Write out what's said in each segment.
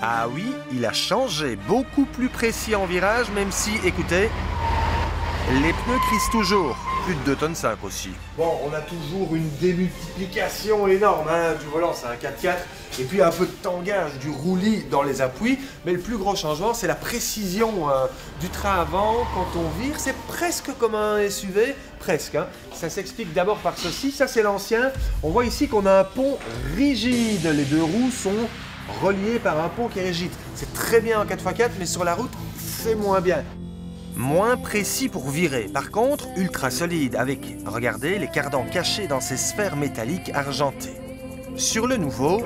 Ah oui, il a changé, beaucoup plus précis en virage, même si, écoutez, les pneus crissent toujours. Plus de 2,5 tonnes aussi. Bon, on a toujours une démultiplication énorme du volant, c'est un 4x4. Et puis un peu de tangage, du roulis dans les appuis. Mais le plus gros changement, c'est la précision du train avant quand on vire. C'est presque comme un SUV, presque. Hein. Ça s'explique d'abord par ceci. Ça, c'est l'ancien. On voit ici qu'on a un pont rigide. Les deux roues sont reliées par un pont qui est rigide. C'est très bien en 4x4, mais sur la route, c'est moins bien. Moins précis pour virer, par contre, ultra solide avec, regardez, les cardans cachés dans ces sphères métalliques argentées. Sur le nouveau,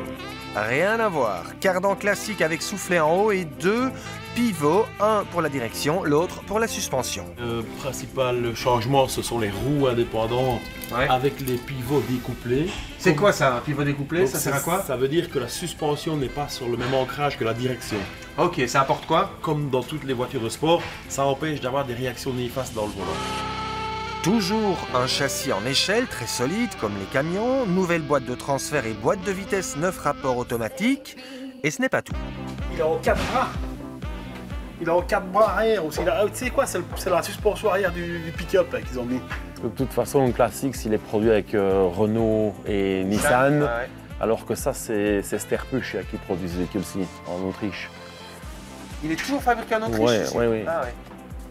rien à voir. Cardan classique avec soufflet en haut et 2 pivots, un pour la direction, l'autre pour la suspension. Le principal changement, ce sont les roues indépendantes avec les pivots découplés. C'est quoi ça, un pivot découplé? Ça sert à quoi? Ça veut dire que la suspension n'est pas sur le même ancrage que la direction. Ok, ça apporte quoi? Comme dans toutes les voitures de sport, ça empêche d'avoir des réactions néfastes dans le volant. Toujours un châssis en échelle, très solide comme les camions, nouvelle boîte de transfert et boîte de vitesse 9 rapports automatiques. Et ce n'est pas tout. Il est en 4 bras. Il est en 4 bras arrière aussi. Tu sais quoi, c'est la suspension arrière du pick-up qu'ils ont mis. De toute façon, le classique, il est produit avec Renault et Nissan, alors que ça, c'est Sterpusch qui produit ce véhicule-ci, en Autriche. Il est toujours fabriqué en Autriche? Oui. Ah, ouais.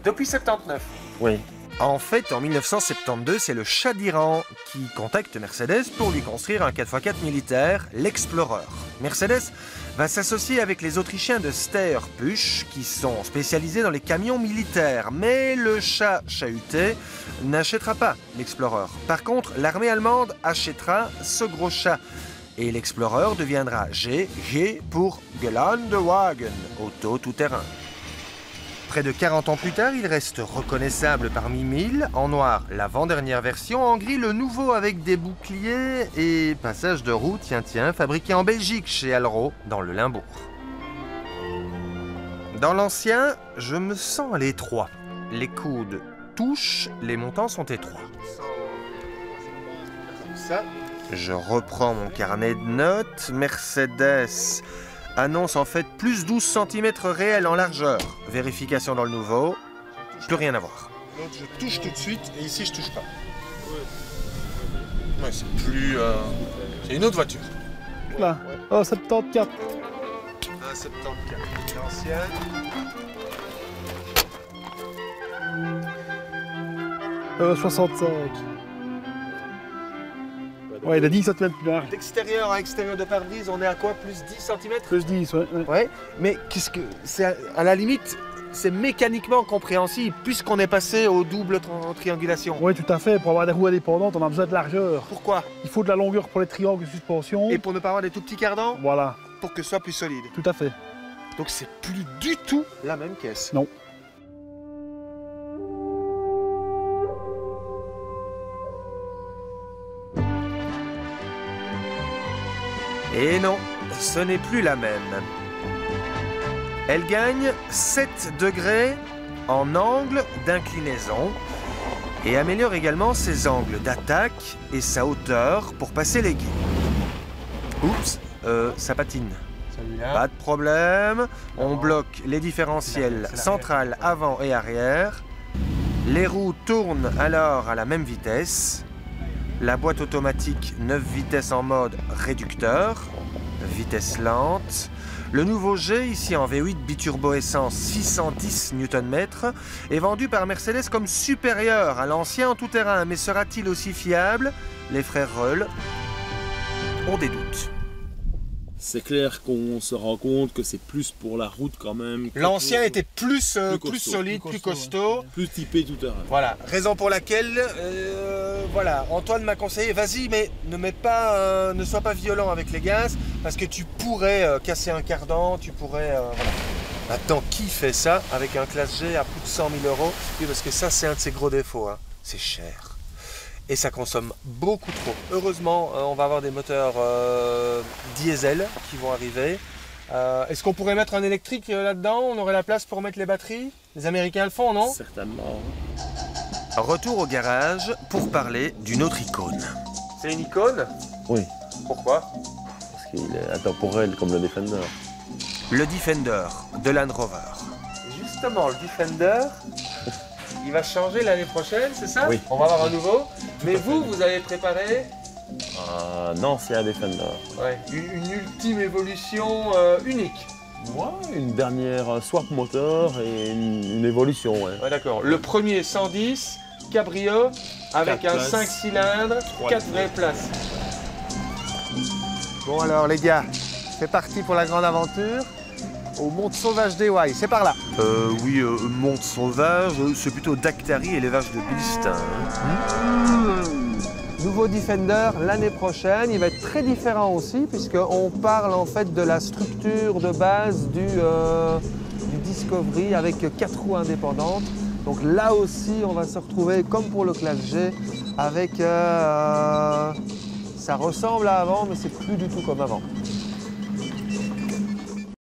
Depuis 79? Oui. En fait, en 1972, c'est le Shah d'Iran qui contacte Mercedes pour lui construire un 4x4 militaire, l'Explorer. Mercedes va s'associer avec les Autrichiens de Sterpusch qui sont spécialisés dans les camions militaires. Mais le Shah chahuté n'achètera pas l'Explorer. Par contre, l'armée allemande achètera ce gros Shah. Et l'Explorer deviendra G pour Geländewagen, auto tout-terrain. Près de 40 ans plus tard, il reste reconnaissable parmi 1000. En noir, l'avant-dernière version. En gris, le nouveau avec des boucliers et passage de roue, tiens, fabriqué en Belgique chez Alro, dans le Limbourg. Dans l'ancien, je me sens à l'étroit. Les coudes touchent, les montants sont étroits. Je reprends mon carnet de notes. Mercedes annonce en fait plus 12 cm réels en largeur. Vérification dans le nouveau, plus rien à voir. L'autre, je touche tout de suite et ici, je touche pas. Ouais, c'est plus... C'est une autre voiture. Là, oh, 74. Un 74, l'ancienne. Euh, 65. Ouais, il a 10 cm plus large. D'extérieur à extérieur de pare-brise, on est à quoi? Plus 10 cm? Plus 10, ouais. Ouais, mais qu'est-ce que... C'est à la limite, c'est mécaniquement compréhensible, puisqu'on est passé au double triangulation. Oui, tout à fait. Pour avoir des roues indépendantes, on a besoin de largeur. Pourquoi? Il faut de la longueur pour les triangles de suspension. Et pour ne pas avoir des tout petits cardans? Voilà. Pour que ce soit plus solide. Tout à fait. Donc c'est plus du tout la même caisse. Non. Et non, ce n'est plus la même. Elle gagne 7 degrés en angle d'inclinaison et améliore également ses angles d'attaque et sa hauteur pour passer les guides. Oups, ça patine. Pas de problème, on bloque les différentiels central, avant et arrière. Les roues tournent alors à la même vitesse. La boîte automatique 9 vitesses en mode réducteur, vitesse lente. Le nouveau G, ici en V8 biturbo essence 610 Nm, est vendu par Mercedes comme supérieur à l'ancien en tout-terrain. Mais sera-t-il aussi fiable? Les frères Reul ont des doutes. C'est clair qu'on se rend compte que c'est plus pour la route quand même. L'ancien était plus solide, plus costaud. Plus typé tout terrain. Voilà, raison pour laquelle, voilà, Antoine m'a conseillé, vas-y, mais ne sois pas violent avec les gaz, parce que tu pourrais casser un cardan, tu pourrais, voilà. Maintenant, qui fait ça avec un classe G à plus de 100 000 €? Oui, parce que ça, c'est un de ses gros défauts, hein. C'est cher. Et ça consomme beaucoup trop. Heureusement, on va avoir des moteurs diesel qui vont arriver. Est-ce qu'on pourrait mettre un électrique là-dedans? On aurait la place pour mettre les batteries? Les Américains le font, non? Certainement. Retour au garage pour parler d'une autre icône. C'est une icône? Oui, Pourquoi? parce qu'il est intemporel comme le Defender. Le Defender de Land Rover. Justement, le Defender, il va changer l'année prochaine, c'est ça? Oui. On va avoir un nouveau. Mais vous avez préparé Non, c'est un Defender. une ultime évolution unique. Ouais, une dernière swap moteur et une évolution. Ouais. Ouais, d'accord. Le premier 110, cabrio, avec un 5 cylindres, 4 vraies places. Bon alors les gars, c'est parti pour la grande aventure au Monte Sauvage d'Ewaï, c'est par là. Oui, Monte Sauvage, c'est plutôt Dactari, élevage de Bilstin. Nouveau Defender l'année prochaine, il va être très différent aussi puisqu'on parle en fait de la structure de base du Discovery avec 4 roues indépendantes. Donc là aussi, on va se retrouver comme pour le Classe G avec... ça ressemble à avant, mais c'est plus du tout comme avant.